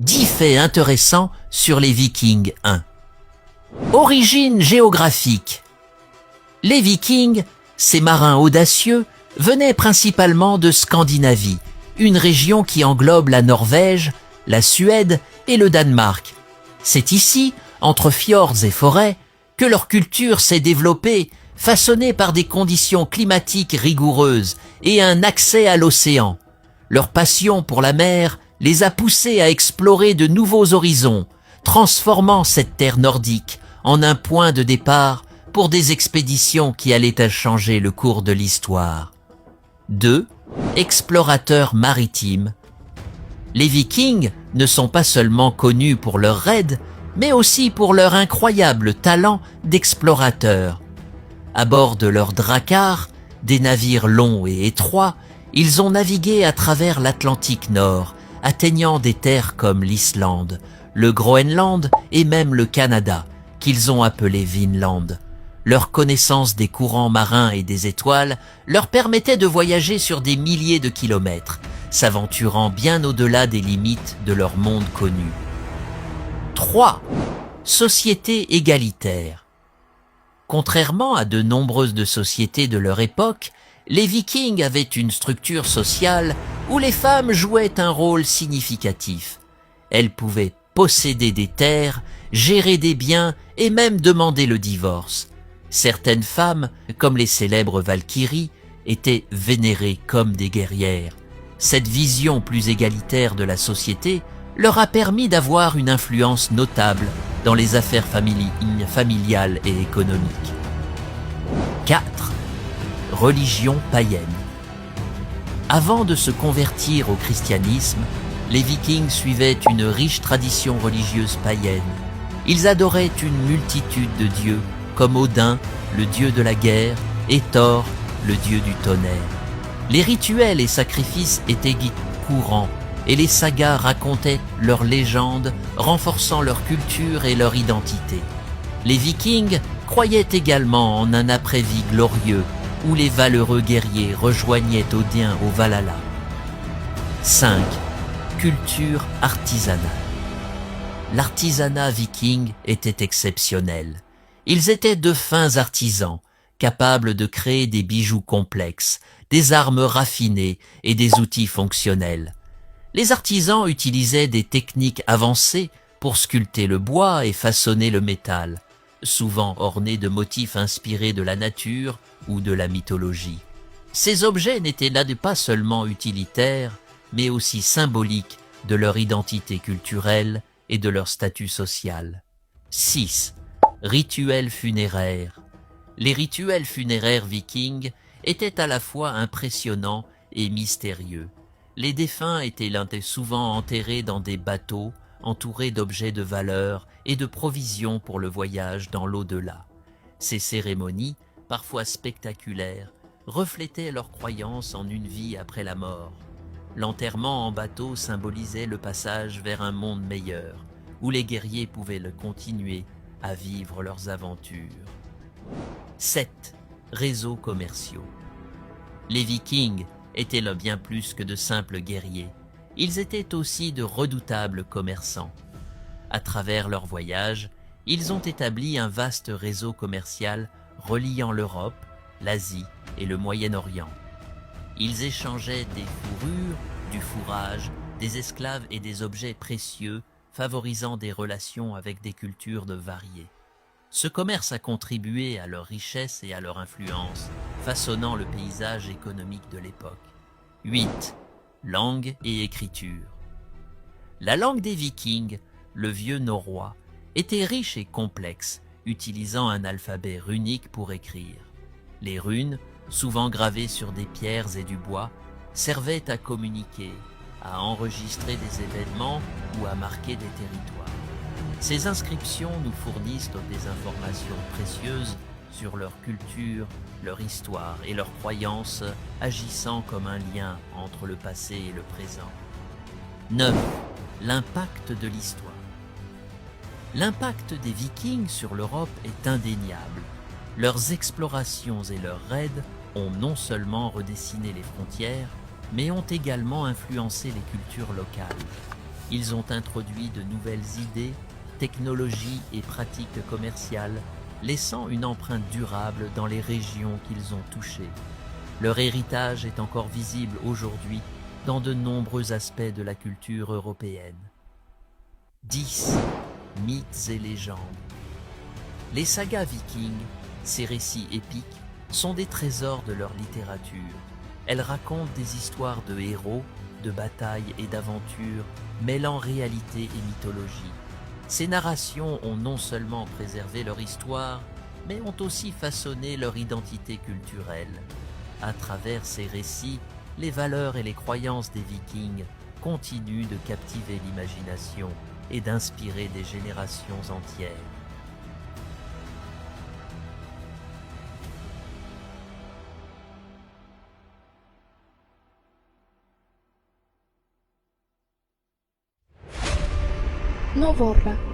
10 faits intéressants sur les Vikings 1. Origine géographique. Les Vikings, ces marins audacieux, venaient principalement de Scandinavie, une région qui englobe la Norvège, la Suède et le Danemark. C'est ici, entre fjords et forêts, que leur culture s'est développée, façonnée par des conditions climatiques rigoureuses et un accès à l'océan. Leur passion pour la mer les a poussés à explorer de nouveaux horizons, transformant cette terre nordique en un point de départ pour des expéditions qui allaient changer le cours de l'histoire. 2. Explorateurs maritimes. Les Vikings ne sont pas seulement connus pour leurs raids, mais aussi pour leur incroyable talent d'explorateurs. À bord de leurs dracars, des navires longs et étroits, ils ont navigué à travers l'Atlantique Nord, atteignant des terres comme l'Islande, le Groenland et même le Canada, qu'ils ont appelé Vinland. Leur connaissance des courants marins et des étoiles leur permettait de voyager sur des milliers de kilomètres, s'aventurant bien au-delà des limites de leur monde connu. 3. Société égalitaire. Contrairement à de nombreuses sociétés de leur époque, les Vikings avaient une structure sociale où les femmes jouaient un rôle significatif. Elles pouvaient posséder des terres, gérer des biens et même demander le divorce. Certaines femmes, comme les célèbres Valkyries, étaient vénérées comme des guerrières. Cette vision plus égalitaire de la société leur a permis d'avoir une influence notable dans les affaires familiales et économiques. 4. Religion païenne. Avant de se convertir au christianisme, les Vikings suivaient une riche tradition religieuse païenne. Ils adoraient une multitude de dieux, comme Odin, le dieu de la guerre, et Thor, le dieu du tonnerre. Les rituels et sacrifices étaient courants, et les sagas racontaient leurs légendes, renforçant leur culture et leur identité. Les Vikings croyaient également en un après-vie glorieux, où les valeureux guerriers rejoignaient Odin au Valhalla. 5. Culture artisanale. L'artisanat viking était exceptionnel. Ils étaient de fins artisans, capables de créer des bijoux complexes, des armes raffinées et des outils fonctionnels. Les artisans utilisaient des techniques avancées pour sculpter le bois et façonner le métal, souvent ornés de motifs inspirés de la nature ou de la mythologie. Ces objets n'étaient là pas seulement utilitaires, mais aussi symboliques de leur identité culturelle et de leur statut social. 6. Rituels funéraires. Les rituels funéraires vikings étaient à la fois impressionnants et mystérieux. Les défunts étaient souvent enterrés dans des bateaux, entourés d'objets de valeur et de provisions pour le voyage dans l'au-delà. Ces cérémonies, parfois spectaculaires, reflétaient leur croyance en une vie après la mort. L'enterrement en bateau symbolisait le passage vers un monde meilleur, où les guerriers pouvaient continuer à vivre leurs aventures. 7. Réseaux commerciaux. Les Vikings étaient là bien plus que de simples guerriers. Ils étaient aussi de redoutables commerçants. À travers leurs voyages, ils ont établi un vaste réseau commercial reliant l'Europe, l'Asie et le Moyen-Orient. Ils échangeaient des fourrures, du fourrage, des esclaves et des objets précieux, favorisant des relations avec des cultures variées. Ce commerce a contribué à leur richesse et à leur influence, façonnant le paysage économique de l'époque. 8. Langue et écriture. La langue des Vikings, le vieux norrois, était riche et complexe, utilisant un alphabet runique pour écrire. Les runes, souvent gravées sur des pierres et du bois, servaient à communiquer, à enregistrer des événements ou à marquer des territoires. Ces inscriptions nous fournissent des informations précieuses sur leur culture, leur histoire et leurs croyances, agissant comme un lien entre le passé et le présent. 9. L'impact de l'histoire. L'impact des Vikings sur l'Europe est indéniable. Leurs explorations et leurs raids ont non seulement redessiné les frontières, mais ont également influencé les cultures locales. Ils ont introduit de nouvelles idées, technologies et pratiques commerciales, laissant une empreinte durable dans les régions qu'ils ont touchées. Leur héritage est encore visible aujourd'hui dans de nombreux aspects de la culture européenne. 10. Mythes et légendes. Les sagas vikings, ces récits épiques, sont des trésors de leur littérature. Elles racontent des histoires de héros, de batailles et d'aventures, mêlant réalité et mythologie. Ces narrations ont non seulement préservé leur histoire, mais ont aussi façonné leur identité culturelle. À travers ces récits, les valeurs et les croyances des Vikings continuent de captiver l'imagination et d'inspirer des générations entières. Nova Obra.